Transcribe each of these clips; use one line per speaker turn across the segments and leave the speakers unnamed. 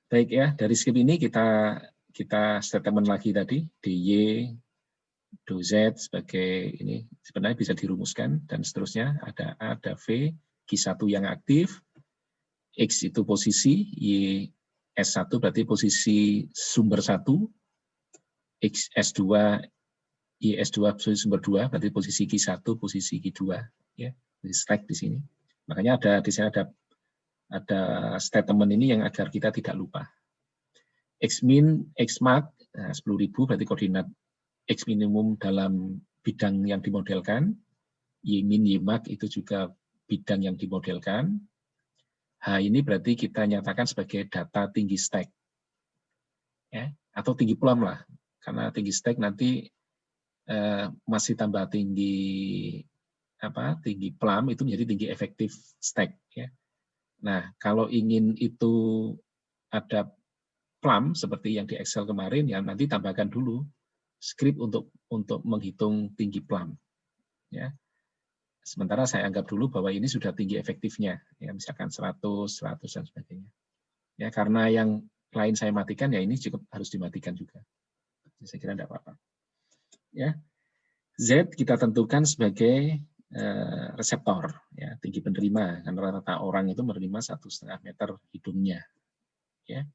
Baik ya, dari script ini kita statement lagi tadi, dy, do z sebagai ini sebenarnya bisa dirumuskan dan seterusnya, ada A, ada V, Q1 yang aktif, X itu posisi, Y S1 berarti posisi sumber 1, X S2, Y S2 posisi sumber 2 berarti posisi Q1, posisi Q2 ya, di stack di sini. Makanya di sini ada statement ini yang agar kita tidak lupa. Xmin, Xmax, 10.000 berarti koordinat X minimum dalam bidang yang dimodelkan, Y-min, Y-max itu juga bidang yang dimodelkan. H ini berarti kita nyatakan sebagai data tinggi stack, ya, atau tinggi plum lah, karena tinggi stack nanti masih tambah tinggi tinggi plum itu menjadi tinggi efektif stack. Ya. Nah kalau ingin itu ada plum seperti yang di Excel kemarin, ya nanti tambahkan dulu script untuk menghitung tinggi plum. Ya. Sementara saya anggap dulu bahwa ini sudah tinggi efektifnya, ya misalkan 100, 100 dan sebagainya. Ya karena yang lain saya matikan, ya ini cukup harus dimatikan juga. Saya kira tidak apa-apa. Ya, Z kita tentukan sebagai reseptor, ya tinggi penerima. Karena rata-rata orang itu menerima 1,5 meter hidungnya. Ya,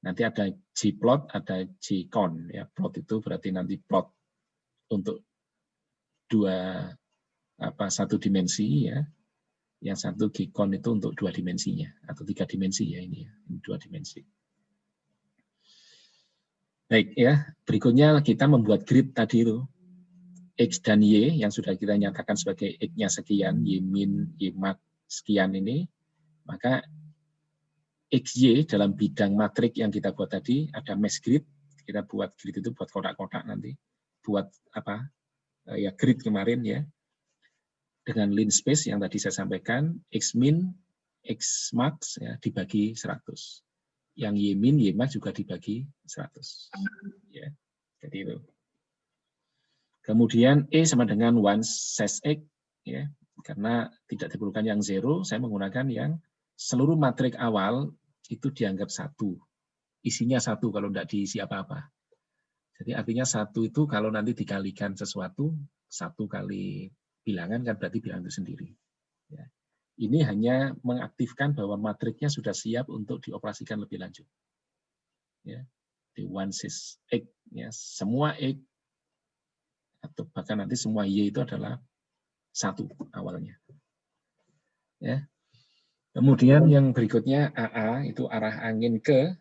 nanti ada G-plot, ada G-con. Ya, plot itu berarti nanti plot untuk satu dimensi, ya. Yang satu G-con itu untuk 2 dimensinya atau 3 dimensi ya ini ya, 2 dimensi. Baik ya, berikutnya kita membuat grid tadi itu. X dan Y yang sudah kita nyatakan sebagai X-nya sekian, Y-min, Y-max sekian ini, maka XY dalam bidang matrik yang kita buat tadi, ada mesh grid, kita buat grid itu buat kotak-kotak nanti, buat ya grid kemarin ya, dengan lean space yang tadi saya sampaikan, X-min, X-max ya, dibagi 100. Yang Y-min, Y-max juga dibagi 100. Ya, jadi itu. Kemudian E sama dengan 1 size X, ya, karena tidak diperlukan yang 0, saya menggunakan yang seluruh matrik awal itu dianggap 1. Isinya 1 kalau tidak diisi apa-apa. Jadi artinya 1 itu kalau nanti dikalikan sesuatu, 1 kali bilangan kan berarti bilangan itu sendiri. Ya. Ini hanya mengaktifkan bahwa matriknya sudah siap untuk dioperasikan lebih lanjut. Ya. Di 1 size X, ya, semua X atau bahkan nanti semua Y itu adalah 1 awalnya. Ya. Kemudian yang berikutnya AA itu arah angin ke,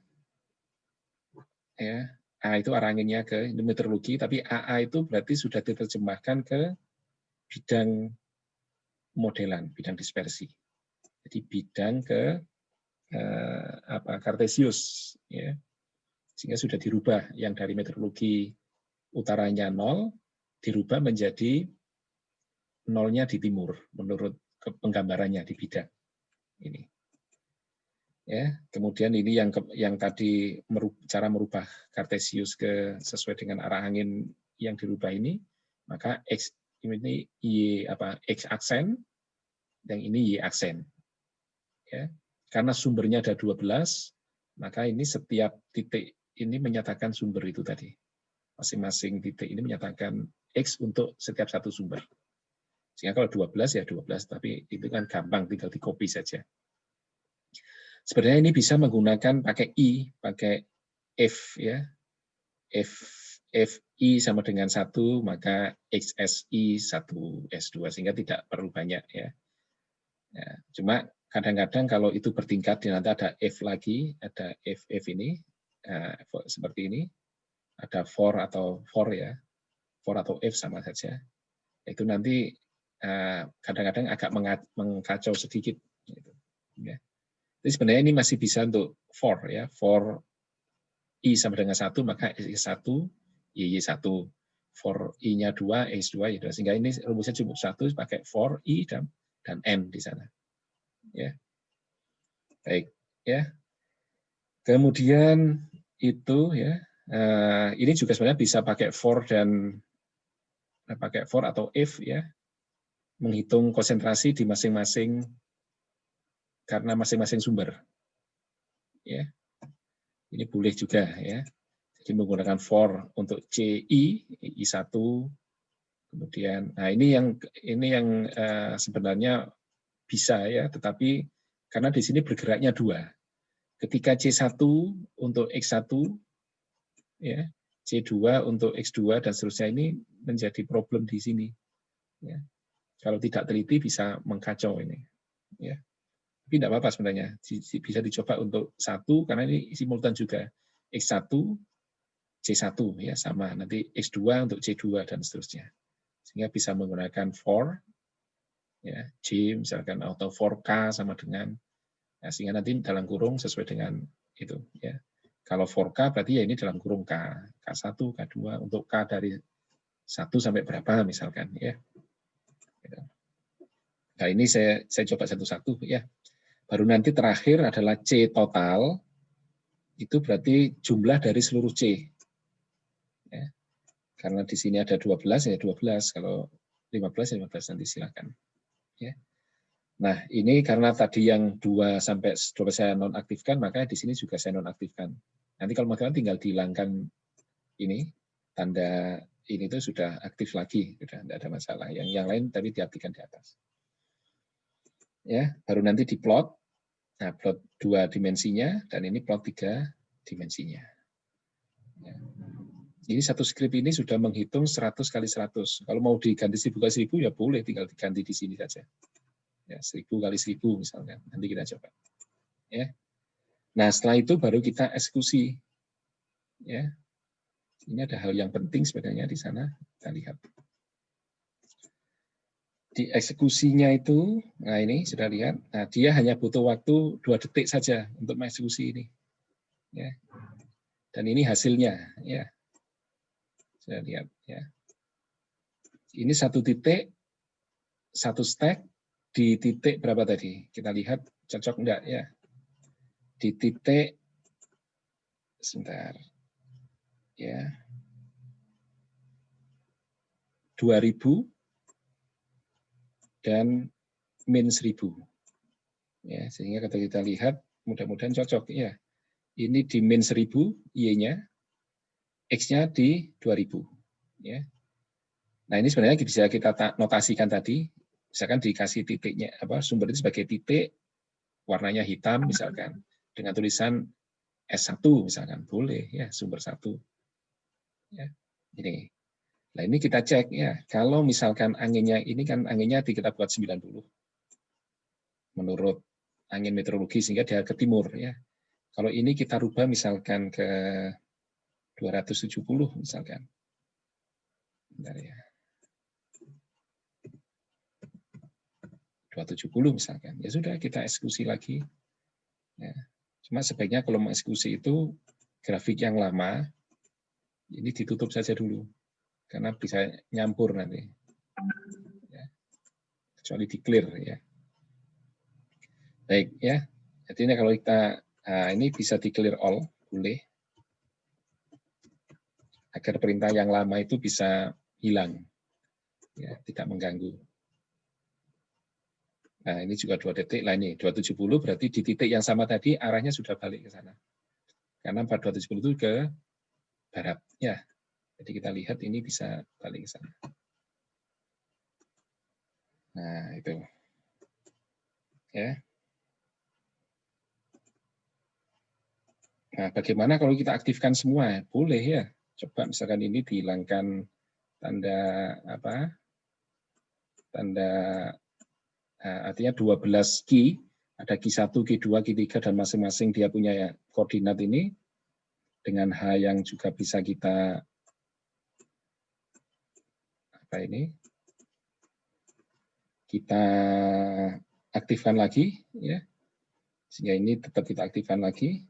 ya, A itu arah anginnya ke meteorologi, tapi AA itu berarti sudah diterjemahkan ke bidang modelan, bidang dispersi. Jadi bidang ke Kartesius, ya, sehingga sudah dirubah yang dari meteorologi utaranya 0 dirubah menjadi 0-nya di timur menurut penggambarannya di bidang ini. Ya, kemudian ini yang tadi cara merubah Kartesius sesuai dengan arah angin yang dirubah ini, maka X ini X aksen, yang ini Y aksen. Ya, karena sumbernya ada 12, maka ini setiap titik ini menyatakan sumber itu tadi. Masing-masing titik ini menyatakan X untuk setiap satu sumber. Sehingga kalau 12 ya 12, tapi itu kan gampang, tinggal di copy saja. Sebenarnya ini bisa menggunakan pakai I, pakai F, ya. FI sama dengan 1, maka XSI 1 S2, sehingga tidak perlu banyak. Ya. Ya, cuma kadang-kadang kalau itu bertingkat, nanti ada F lagi, ada FF ini, seperti ini, ada for atau for ya, for atau F sama saja. Itu nanti kadang-kadang agak mengkacau sedikit. Gitu. Ya. Jadi sebenarnya ini masih bisa untuk for ya, for I sama dengan 1 maka S1 Y1, for I-nya 2 S2 ya, sehingga ini rumusnya cukup 1 pakai for I dan N di sana. Ya. Baik, ya. Kemudian itu ya, ini juga sebenarnya bisa pakai for atau if ya, menghitung konsentrasi di masing-masing karena masing-masing sumber. Ya. Ini boleh juga ya. Jadi menggunakan for untuk CI, I1, kemudian, nah ini yang sebenarnya bisa ya, tetapi karena di sini bergeraknya dua. Ketika C1 untuk X1, ya, C2 untuk X2 dan seterusnya ini menjadi problem di sini. Ya. Kalau tidak teliti bisa mengkacau ini. Ya. Tapi tidak apa-apa sebenarnya, bisa dicoba untuk satu karena ini simultan juga. X1, C1 ya sama, nanti X2 untuk C2 dan seterusnya. Sehingga bisa menggunakan for, ya, J misalkan atau for K sama dengan, ya, sehingga nanti dalam kurung sesuai dengan itu. Ya. Kalau for K berarti ya ini dalam kurung K, K1, K2 untuk K dari 1 sampai berapa misalkan ya. Nah ini saya coba satu-satu ya. Baru nanti terakhir adalah C total, itu berarti jumlah dari seluruh C. Ya. Karena di sini ada 12 ya 12, kalau 15 ya 15 nanti silakan. Ya. Nah ini karena tadi yang 2 sampai 12 saya nonaktifkan, maka di sini juga saya nonaktifkan. Nanti kalau mau tinggal dihilangkan ini tanda ini tuh sudah aktif lagi, sudah tidak ada masalah. Yang lain tadi diaktifkan di atas. Ya, baru nanti diplot. Nah, plot 2 dimensinya dan ini plot 3 dimensinya. Ya. Ini satu skrip ini sudah menghitung 100 kali 100. Kalau mau diganti 1000 kali 1000 ya boleh, tinggal diganti di sini saja. Ya, 1000 kali 1000 misalnya. Nanti kita coba. Ya. Nah, setelah itu baru kita eksekusi. Ya. Ini ada hal yang penting sebenarnya di sana. Kita lihat. Di eksekusinya itu, nah ini sudah lihat, nah dia hanya butuh waktu 2 detik saja untuk mengeksekusi ini. Ya. Dan ini hasilnya. Ya. Sudah lihat. Ya. Ini satu titik, satu stack, di titik berapa tadi? Kita lihat cocok enggak ya? Di titik, sebentar, ya, 2000 dan min 1000. Ya, sehingga kalau kita lihat, mudah-mudahan cocok ya. Ini di min 1000, Y-nya, X-nya di 2000. Ya. Nah ini sebenarnya bisa kita notasikan tadi, misalkan dikasih titiknya, sumber itu sebagai titik, warnanya hitam misalkan, dengan tulisan S1 misalkan, boleh ya, sumber 1. Ya, ini. Nah ini kita cek ya, kalau misalkan anginnya ini kan anginnya kita buat 90 menurut angin meteorologi sehingga dia ke timur ya. Kalau ini kita rubah misalkan ke 270 misalkan. Bentar ya. 270 misalkan. Ya sudah kita eksekusi lagi. Ya. Cuma sebaiknya kalau mau eksekusi itu grafik yang lama ini ditutup saja dulu karena bisa nyampur nanti. Ya. Kecuali di clear ya. Baik ya. Jadi ini kalau kita ini bisa di clear all, boleh. Agar perintah yang lama itu bisa hilang. Ya, tidak mengganggu. Nah, ini juga 2 detik. Lah ini 270 berarti di titik yang sama tadi arahnya sudah balik ke sana. Karena 4270 itu ke barat. Ya. Jadi kita lihat ini bisa balik ke sana. Nah, itu. Ya. Nah, bagaimana kalau kita aktifkan semua? Boleh ya. Coba misalkan ini dihilangkan tanda tanda artinya 12 key, ada key 1, key 2, key 3 dan masing-masing dia punya koordinat ini dengan H yang juga bisa kita kita aktifkan lagi ya. Sehingga ini tetap kita aktifkan lagi.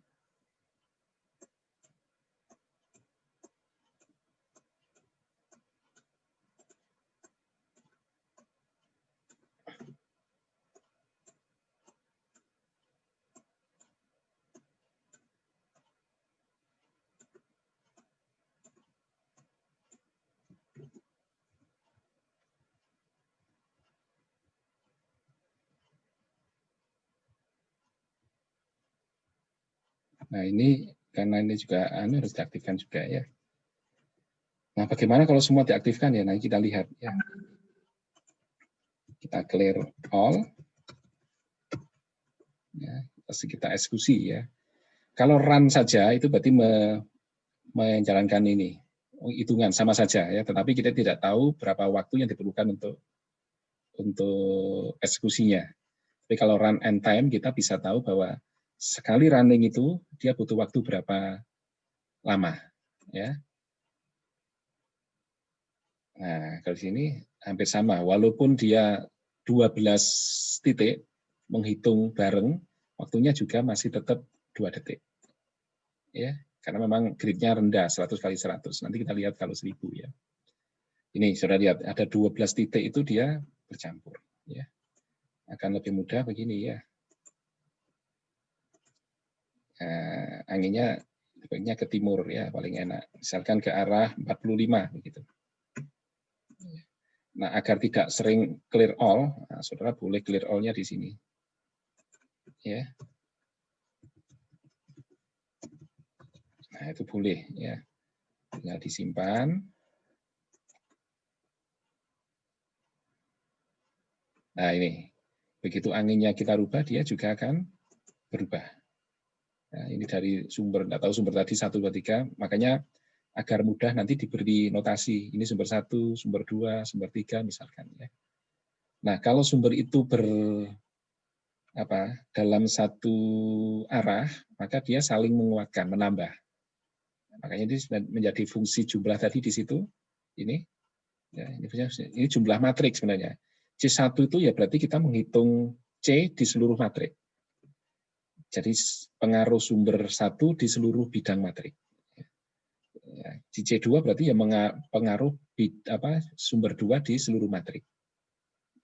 Nah, ini karena ini juga harus diaktifkan juga ya. Nah, bagaimana kalau semua diaktifkan ya? Nah, kita lihat ya. Kita clear all. Ya, kita eksekusi ya. Kalau run saja itu berarti menjalankan ini hitungan sama saja ya, tetapi kita tidak tahu berapa waktu yang diperlukan untuk eksekusinya. Tapi kalau run and time kita bisa tahu bahwa sekali running itu dia butuh waktu berapa lama ya. Nah, kalau sini hampir sama walaupun dia 12 titik menghitung bareng, waktunya juga masih tetap 2 detik. Ya, karena memang gridnya rendah 100 kali 100. Nanti kita lihat kalau 1000 ya. Ini sudah lihat ada 12 titik itu dia bercampur ya. Akan lebih mudah begini ya. Anginnya sebaiknya ke timur ya paling enak. Misalkan ke arah 45 begitu. Nah, agar tidak sering clear all, nah, saudara boleh clear all-nya di sini. Ya. Nah, itu boleh ya. Tinggal disimpan. Nah, ini. Begitu anginnya kita rubah, dia juga akan berubah. Nah, ini dari sumber, tidak tahu sumber tadi 1, 2, 3, makanya agar mudah nanti diberi notasi. Ini sumber 1, sumber 2, sumber 3 misalkan ya. Nah, kalau sumber itu dalam satu arah, maka dia saling menguatkan, menambah. Makanya ini menjadi fungsi jumlah tadi di situ. Ini ya, ini jumlah matrik sebenarnya. C1 itu ya berarti kita menghitung C di seluruh matrik. Jadi pengaruh sumber 1 di seluruh bidang matrik. Di C2 berarti ya pengaruh sumber 2 di seluruh matrik.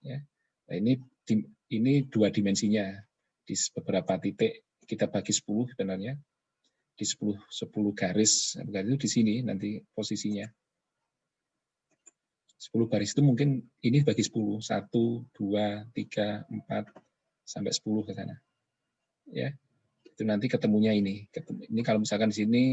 Ya. Nah, ini 2 dimensinya. Di beberapa titik kita bagi 10 sebenarnya. Di 10 garis itu di sini nanti posisinya. 10 garis itu mungkin ini bagi 10. 1, 2, 3, 4 sampai 10 ke sana. Ya. Itu nanti ketemunya ini. Ini kalau misalkan di sini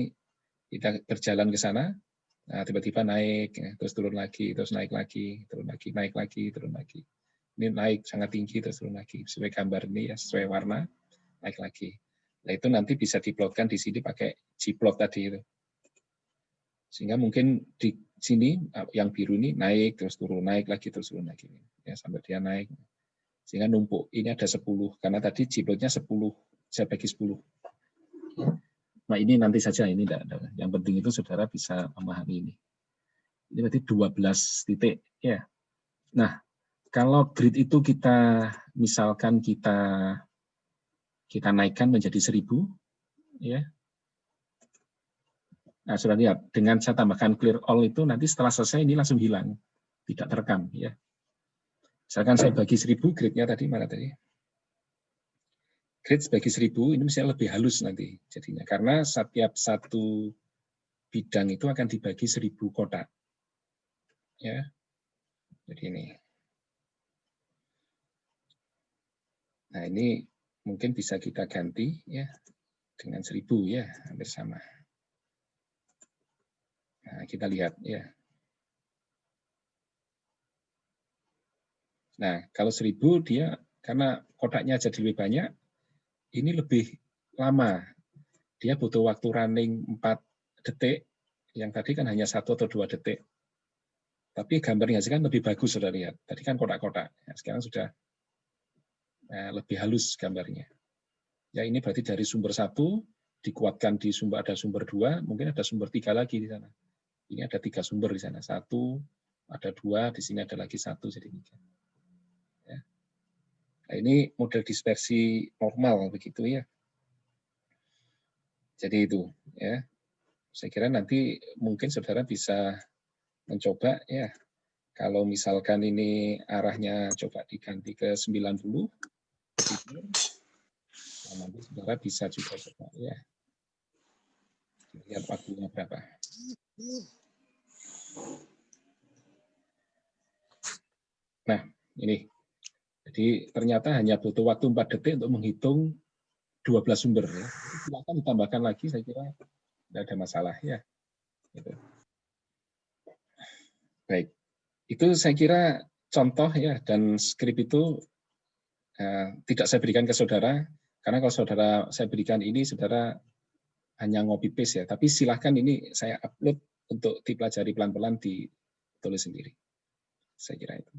kita berjalan ke sana, nah tiba-tiba naik, terus turun lagi, terus naik lagi, turun lagi, naik lagi, turun lagi. Ini naik sangat tinggi, terus turun lagi. Sesuai gambar ini ya, sesuai warna, naik lagi. Nah itu nanti bisa diplotkan di sini pakai Gplot tadi itu. Sehingga mungkin di sini yang biru ini naik, terus turun, naik lagi, terus turun lagi. Ya, sampai dia naik. Sehingga numpuk. Ini ada 10, karena tadi Gplotnya 10, saya bagi 10. Nah ini nanti saja, ini tidak ada. Yang penting itu saudara bisa memahami ini. Ini berarti 12 titik. Ya. Nah, kalau grid itu kita misalkan kita naikkan menjadi 1000, ya. Nah, sudah lihat dengan saya tambahkan clear all itu nanti setelah selesai ini langsung hilang, tidak terekam, ya. Misalkan saya bagi 1000, gridnya tadi mana tadi? Grid bagi 1000 ini misalnya lebih halus nanti jadinya karena setiap satu bidang itu akan dibagi 1000 kotak. Ya. Jadi ini. Nah, ini mungkin bisa kita ganti ya dengan 1000 ya, hampir sama. Nah, kita lihat ya. Nah, kalau 1000 dia karena kotaknya jadi lebih banyak, ini lebih lama. Dia butuh waktu running 4 detik, yang tadi kan hanya 1 atau 2 detik. Tapi gambarnya kan lebih bagus, sudah lihat. Tadi kan kotak-kotak, sekarang sudah lebih halus gambarnya. Ya ini berarti dari sumber 1 dikuatkan di sumber ada sumber 2, mungkin ada sumber 3 lagi di sana. Ini ada 3 sumber di sana, 1, ada 2, di sini ada lagi 1 jadi 3. Ya. Nah, ini model dispersi normal begitu ya. Jadi itu ya. Saya kira nanti mungkin saudara bisa mencoba ya. Kalau misalkan ini arahnya coba diganti ke 90, nah, nanti saudara bisa juga coba ya. Lihat waktunya berapa. Nah, ini. Jadi ternyata hanya butuh waktu 4 detik untuk menghitung 12 sumber ya. Silakan ditambahkan lagi, saya kira tidak ada masalah ya. Gitu. Baik, itu saya kira contoh ya, dan skrip itu tidak saya berikan ke saudara, karena kalau saudara saya berikan ini, saudara hanya ngopi paste ya, tapi silahkan ini saya upload untuk dipelajari pelan-pelan, ditulis sendiri. Saya kira itu.